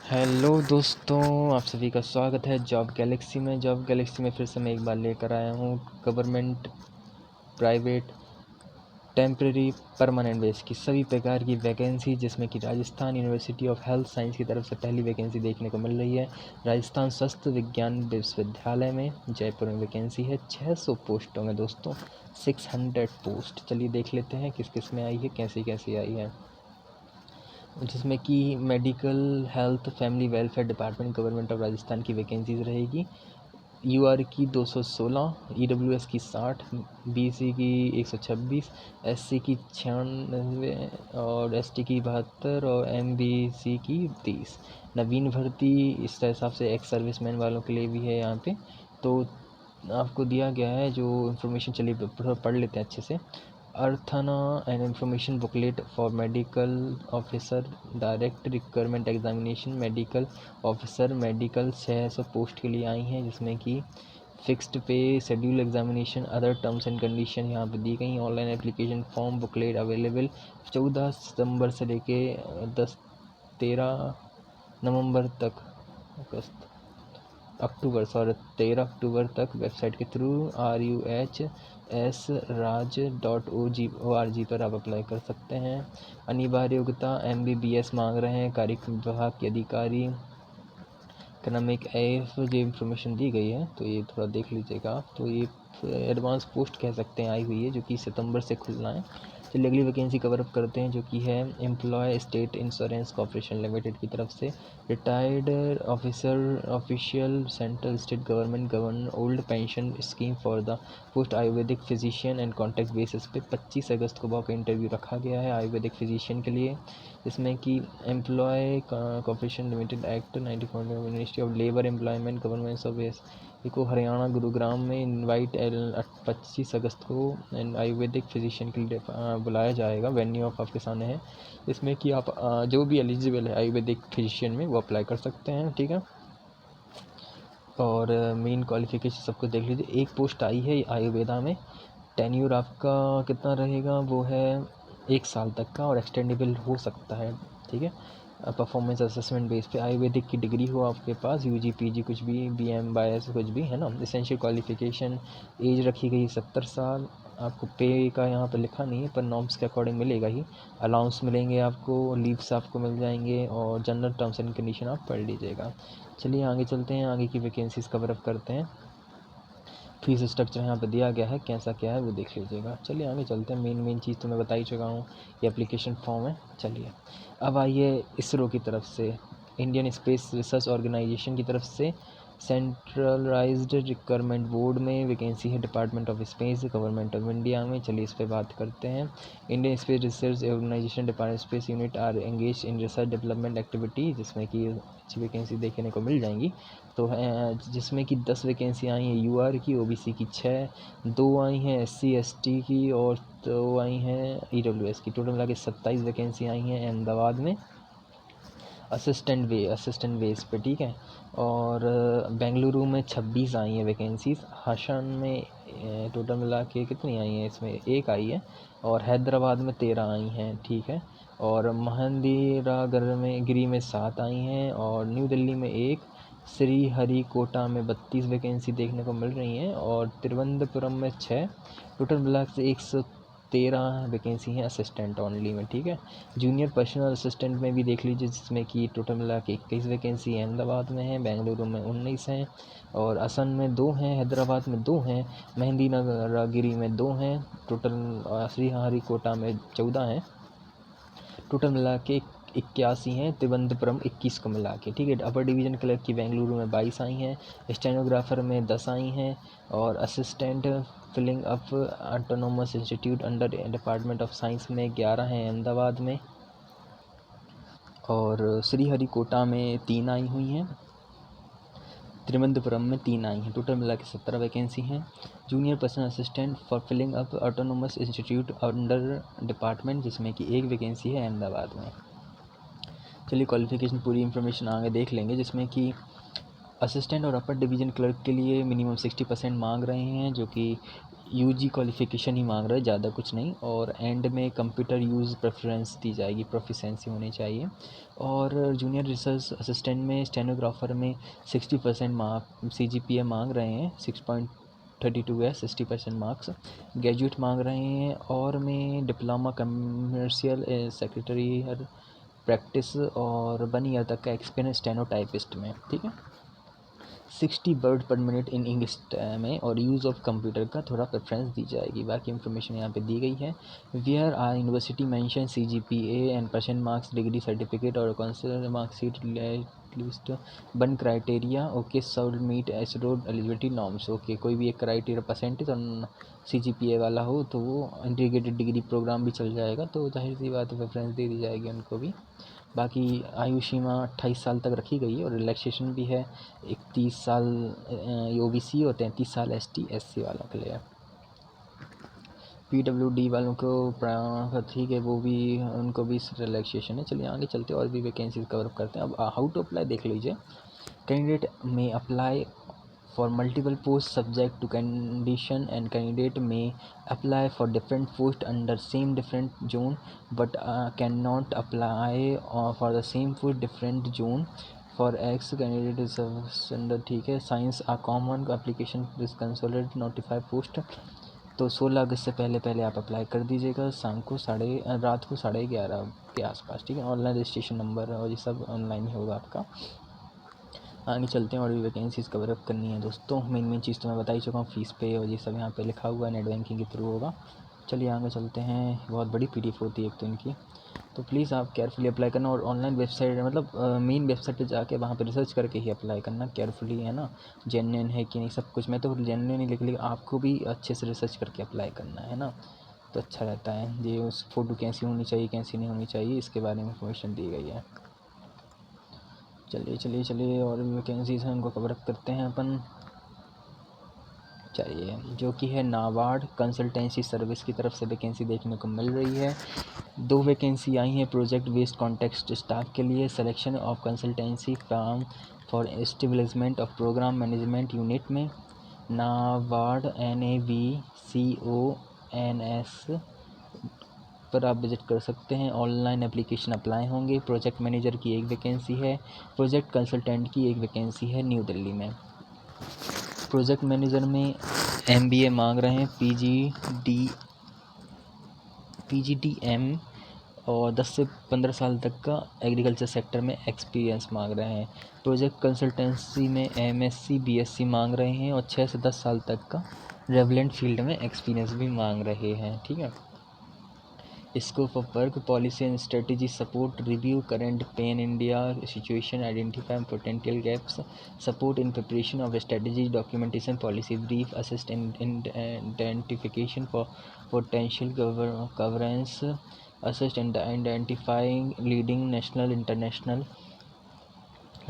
Hello दोस्तों, आप सभी का स्वागत है जॉब गैलेक्सी में। जॉब गैलेक्सी में फिर से मैं एक बार लेकर आया हूँ government, private, temporary, permanent base की सभी प्रकार की वैकेंसी, जिसमें कि Rajasthan university of health science की तरफ से पहली वैकेंसी देखने को मिल रही है। राजस्थान स्वास्थ्य विज्ञान विश्वविद्यालय में जयपुर में वैकेंसी है 600 पोस्टों में दोस्तों, 600 पोस्ट। चलिए देख लेते हैं किस किस में आई है, कैसी कैसी आई है। जिसमें कि medical, health, family welfare department, government of Rajasthan की वैकेंसीज रहेगी। यूआर की 216, ईडब्ल्यूएस की 60, बीसी की 126, एससी की 96 और एसटी की 72 और एमबीसी की 30। नवीन भर्ती इस हिसाब से एक्स सर्विसमैन वालों के लिए भी है यहाँ पे। तो आपको दिया गया है जो इन्फॉर्मेशन, चलिए पढ़ लेते हैं अच्छे से। अर्थना and information booklet for medical officer direct requirement examination medical officer medical 600 post के लिए आई हैं, जिसमें कि fixed pay, schedule examination, other terms and condition यहाँ पे दी गई। Online application form booklet available 14 सितंबर से लेके 13 नवंबर तक, अक्टूबर 13 अक्टूबर तक वेबसाइट के थ्रू RUHSraj.org पर आप अप्लाई कर सकते हैं। अनिवार्य योग्यता MBBS मांग रहे हैं कार्यक्रम विभाग के अधिकारी। इकोनॉमिक एफ जो इन्फॉर्मेशन दी गई है तो ये थोड़ा देख लीजिएगा आप। तो ये एडवांस पोस्ट कह सकते हैं आई हुई है, जो कि सितंबर से खुलना है। चलिए अगली वैकेंसी कवर अप करते हैं, जो कि है employ state insurance corporation limited की तरफ से retired officer official central state government govern old pension scheme for the post Ayurvedic physician and contact basis पे 25 अगस्त को का इंटरव्यू रखा गया है आयुर्वेदिक फिजिशियन के लिए। इसमें कि employ corporation limited act 94, ministry of labour employment government service को हरियाणा गुरुग्राम में इनवाइट 25 अगस्त को आयुर्वेदिक फिजिशियन के लिए बुलाया जाएगा। वेन्यू ऑफ आपके सामने है। इसमें कि आप जो भी एलिजिबल है आयुर्वेदिक फिजिशियन में वो अप्लाई कर सकते हैं, ठीक है। और मेन क्वालिफिकेशन सब कुछ देख लीजिए। एक पोस्ट आई है आयुर्वेदा में, टेन्यूर आपका कितना रहेगा, वो है 1 साल तक का और एक्सटेंडेबल हो सकता है, ठीक है। परफॉर्मेंस असेसमेंट बेस पे आयुर्वेदिक की डिग्री हो आपके पास, यूजी पीजी कुछ भी, बीएम बायस कुछ भी है ना। एसेंशियल क्वालिफिकेशन, एज रखी गई 70 साल। आपको पे का यहाँ पर लिखा नहीं है पर नॉर्म्स के अकॉर्डिंग मिलेगा ही। अलाउंस मिलेंगे आपको, लीव्स आपको मिल जाएंगे और जनरल टर्म्स एंड कंडीशन आप पढ़ लीजिएगा। चलिए आगे चलते हैं, आगे की वैकेंसीज़ कवर अप करते हैं। फीस स्ट्रक्चर यहाँ पे दिया गया है, कैसा क्या है वो देख लीजिएगा। चलिए आगे चलते हैं। मेन चीज़ तो मैं बता ही चुका हूँ, ये एप्लीकेशन फॉर्म है। चलिए अब आइए इसरो की तरफ से, इंडियन स्पेस रिसर्च ऑर्गेनाइजेशन की तरफ से सेंट्रलाइज्ड रिक्वायरमेंट बोर्ड में वैकेंसी है department of space government of India में। चलिए इस पर बात करते हैं। Indian space research organisation department space unit are engage in research development activity, जिसमें कि अच्छी वैकेंसी देखने को मिल जाएंगी। तो जिसमें कि 10 वैकेंसी आई हैं यूआर की, ओबीसी की 6, 2 आई हैं एससी एसटी की और 2 आई हैं ईडब्ल्यूएस की। टोटल मिला के 27 वैकेंसी आई हैं अहमदाबाद में असिस्टेंट बेस पे, ठीक है। और बेंगलुरु में 26 आई हैं वैकेंसीज़। हासन में टोटल मिला के कितनी आई हैं, इसमें 1 आई है। और हैदराबाद में 13 आई हैं, ठीक है। और महेंद्रगढ़ में गिरी में 7 आई हैं और न्यू दिल्ली में 1, श्रीहरिकोटा में 32 वैकेंसी देखने को मिल रही हैं और तिरुवनंतपुरम में 6। टोटल मिला के 113 वैकेंसी हैं असिस्टेंट ओनली में, ठीक है। जूनियर पर्सनल असिस्टेंट में भी देख लीजिए, जिसमें कि टोटल मिला के 21 वैकेंसी अहमदाबाद में है, बेंगलुरु में 19 हैं और असम में 2 हैं, हैदराबाद में 2 हैं, मेहंदीनगरगिरी में 2 हैं। टोटल श्रीहरिकोटा में 14 हैं। टोटल मिला के 81 हैं, तिरुवनंतपुरम 21 को मिला के, ठीक है। अपर डिवीज़न क्लर्क की बेंगलुरु में 22 आई हैं, स्टेनोग्राफर में 10 आई हैं और assistant filling up autonomous institute under department of science में 11 हैं अहमदाबाद में और श्रीहरिकोटा में 3 आई हुई हैं, तिरुवनंतपुरम में 3 आई हैं। टोटल मिला के 17 वैकेंसी हैं। Junior personal assistant for filling up autonomous institute under department, जिसमें कि 1 वैकेंसी है अहमदाबाद में। चलिए क्वालिफिकेशन पूरी इन्फॉर्मेशन आगे देख लेंगे, जिसमें कि असिस्टेंट और अपर डिवीज़न क्लर्क के लिए मिनिमम 60% मांग रहे हैं, जो कि यूजी क्वालिफ़िकेशन ही मांग रहा है, ज़्यादा कुछ नहीं। और एंड में कंप्यूटर यूज़ प्रेफरेंस दी जाएगी, प्रोफिशेंसी होनी चाहिए। और जूनियर रिसर्च असिस्टेंट में, स्टेनोग्राफर में 60% मार्क CGPA मांग रहे हैं, 6.32 है, 60% मार्क्स। ग्रेजुएट मांग रहे हैं। और में डिप्लोमा कमर्शियल सेक्रेटरी प्रैक्टिस और 1 ईयर तक का एक्सपीरियंस स्टेनोटाइपिस्ट में, ठीक है। 60 वर्ड पर मिनट इन इंग्लिश में और यूज़ ऑफ कंप्यूटर का थोड़ा प्रेफरेंस दी जाएगी। बाकी इन्फॉर्मेशन यहाँ पे दी गई है। Where are university mention CGPA and percent marks, degree certificate और council marksheet list 1 criteria. Okay, should meet एसरोड एलिजिबिलिटी नॉर्म्स। ओके, कोई भी एक क्राइटेरिया परसेंटेज और CGPA वाला हो तो वो इंटीग्रेटेड डिग्री प्रोग्राम भी चल जाएगा, तो जाहिर सी बात है प्रेफरेंस दे दी जाएगी उनको भी। बाकी आयु सीमा 28 साल तक रखी गई है और रिलैक्सेशन भी है 31 साल OBC और 33 साल ST SC वालों के लिए। PWD वालों को ठीक है, वो भी उनको भी रिलैक्सेशन है। चलिए आगे चलते और भी वैकेंसीज कवर करते हैं। अब हाउ टू अप्लाई देख लीजिए। कैंडिडेट में apply for multiple posts subject to condition, and candidate may apply for different posts under same different zone but cannot apply for the same post different zone for X candidate is under, ठीक है। Science आ common application इस consolidate notify post, तो 16 अगस्त से पहले आप apply कर दीजिएगा। शाम को रात को 11:30 के आसपास, ठीक है। ऑनलाइन रजिस्ट्रेशन नंबर और ये सब ऑनलाइन ही होगा आपका। आगे चलते हैं और भी वैकेंसीज़ कवर अप करनी है दोस्तों। मेन चीज़ तो मैं बता ही चुका हूँ, फीस पे और ये सब यहाँ पे लिखा हुआ है, नेट बैंकिंग के थ्रू होगा। चलिए आगे चलते हैं। बहुत बड़ी PDF होती है एक तो इनकी, तो प्लीज़ आप केयरफुली अप्लाई करना। और ऑनलाइन वेबसाइट मतलब मेन वेबसाइट पे जाके वहाँ पे रिसर्च करके ही अप्लाई करना केयरफुली, है ना, जेन्युइन है कि नहीं सब कुछ। मैं तो जेन्युइन ही लेकिन आपको भी अच्छे से रिसर्च करके अप्लाई करना है ना, तो अच्छा रहता है। ये उस फ़ोटो कैसी होनी चाहिए कैसी नहीं होनी चाहिए इसके बारे में इंफॉर्मेशन दी गई है। चलिए और भी वैकेंसीज़ हैं उनको कवर अप करते हैं अपन। चलिए, जो कि है नाबार्ड कंसल्टेंसी सर्विस की तरफ से वैकेंसी देखने को मिल रही है। 2 वैकेंसी आई हैं प्रोजेक्ट बेस्ड कॉन्टेक्स्ट स्टाफ के लिए। Selection of consultancy firm for establishment of programme management unit में। नाबार्ड NAVCONS पर आप विजिट कर सकते हैं। ऑनलाइन एप्लीकेशन अप्लाई होंगे। प्रोजेक्ट मैनेजर की 1 वैकेंसी है। प्रोजेक्ट कंसल्टेंट की 1 वैकेंसी है न्यू दिल्ली में। प्रोजेक्ट मैनेजर में MBA मांग रहे हैं, PGDM और 10 से 15 साल तक का एग्रीकल्चर सेक्टर में एक्सपीरियंस मांग रहे हैं। प्रोजेक्ट कंसल्टेंसी में MSc BSc मांग रहे हैं और 6 से 10 साल तक का रेवलेंट फील्ड में एक्सपीरियंस भी मांग रहे हैं, ठीक है। Scope of work, policy and strategy support, review current pan-India situation, identify potential gaps, support in preparation of strategy, documentation, policy brief, assist in identification for potential governance, assist in identifying leading national, international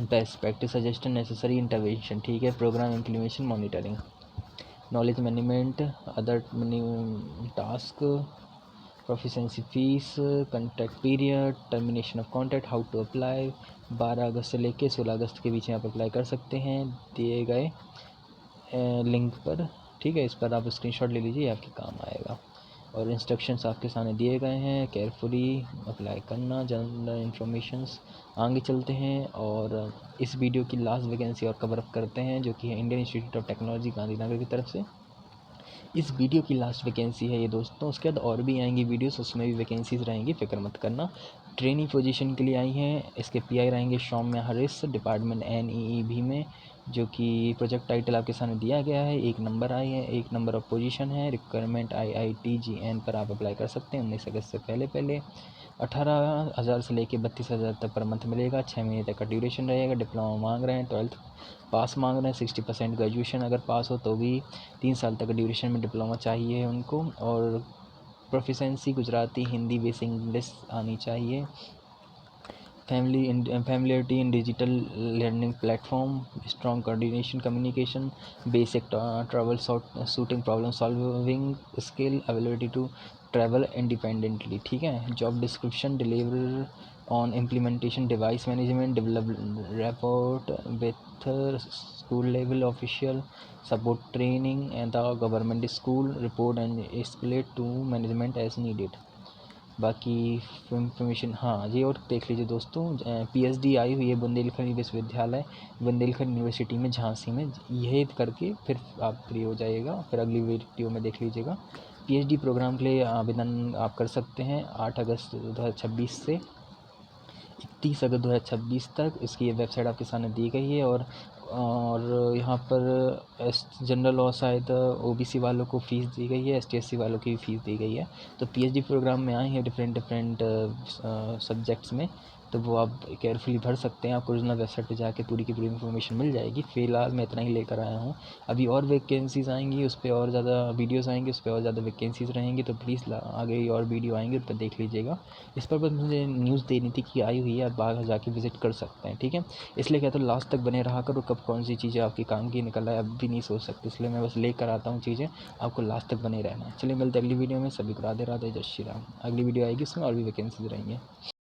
best practice, suggest necessary intervention, ठीक है। Program implementation, monitoring, knowledge management, other task, proficiency fees, contract period, termination of contract, how to apply. 12 अगस्त से लेके 16 अगस्त के बीच में आप apply कर सकते हैं दिए गए लिंक पर, ठीक है। इस पर आप स्क्रीनशॉट ले लीजिए, आपके काम आएगा। और इंस्ट्रक्शंस आपके सामने दिए गए हैं, केयरफुली अप्लाई करना। जनरल इन्फॉर्मेशंस आगे चलते हैं और इस वीडियो की लास्ट वैकेंसी और कवर अप करते हैं, जो कि है Indian institute of technology Gandhinagar की तरफ से। इस वीडियो की लास्ट वैकेंसी है ये दोस्तों। उसके बाद और भी आएंगी वीडियोस, उसमें भी वैकेंसीज रहेंगी, फिक्र मत करना। ट्रेनिंग पोजीशन के लिए आई हैं। इसके PI रहेंगे सौम्या हरीश, डिपार्टमेंट NEEB में, जो कि प्रोजेक्ट टाइटल आपके सामने दिया गया है। 1 नंबर आई है, 1 नंबर ऑफ पोजीशन है। रिक्वायरमेंट IITGN पर आप अप्लाई कर सकते हैं 19 अगस्त से पहले। 18,000 से लेके 32,000 तक पर मंथ मिलेगा। 6 महीने तक का ड्यूरेशन रहेगा। डिप्लोमा मांग रहे हैं, 12th पास मांग रहे हैं। 60% ग्रेजुएशन अगर पास हो तो भी 3 साल तक ड्यूरेशन में डिप्लोमा चाहिए उनको। और proficiency Gujarati, Hindi, basic English आनी चाहिए। Familiarity in digital learning platform, strong coordination communication, basic travel shooting problem solving skill, availability to travel independently, ठीक है। Job description, deliver on implementation device management, develop report with school level official, support training and the government school report and escalate to management as needed। बाकी information हाँ ये और देख लीजिए दोस्तों, PhD आई हुई है बुंदेलखंड विश्वविद्यालय, बुंदेलखंड यूनिवर्सिटी में झांसी में, यह करके फिर आप फ्री हो जाइएगा। फिर अगली वीडियो में देख लीजिएगा। पीएचडी प्रोग्राम के लिए आवेदन आप कर सकते हैं 8 अगस्त 2026 से 30 अगस्त 2026 तक। इसकी ये वेबसाइट आपके सामने दी गई है। और यहाँ पर जनरल और शायद ओबीसी वालों को फ़ीस दी गई है, एसटी एससी वालों की भी फ़ीस दी गई है। तो पीएचडी प्रोग्राम में आए हैं डिफरेंट सब्जेक्ट्स में, तो वो आप केयरफुली भर सकते हैं। आपको ओरिजिनल वेबसाइट पे जाके पूरी की पूरी इन्फॉर्मेशन मिल जाएगी। फ़िलहाल मैं इतना ही लेकर आया हूँ। अभी और वैकेंसीज़ आएंगी, उस पर और ज़्यादा वीडियोज़ आएंगी, उस पर और ज़्यादा वैकेंसीज़ रहेंगी, तो प्लीज़ आगे और वीडियो आएंगे, उस पर देख लीजिएगा। इस पर बस मुझे न्यूज़ देनी थी कि आई हुई है, आप बाहर जाके विज़िट कर सकते हैं, ठीक है। इसलिए कहता हूँ लास्ट तक बने रहा करो, कब कौन सी चीज़ें आपकी काम की निकल आए अब भी नहीं सोच सकते, इसलिए मैं बस लेकर आता हूँ चीज़ें, आपको लास्ट तक बने रहना है। चलिए मिलते अगली वीडियो में। सभी को राधे राधे, जय श्री राम। अगली वीडियो आएगी, उसमें और भी वैकेंसीज रहेंगे।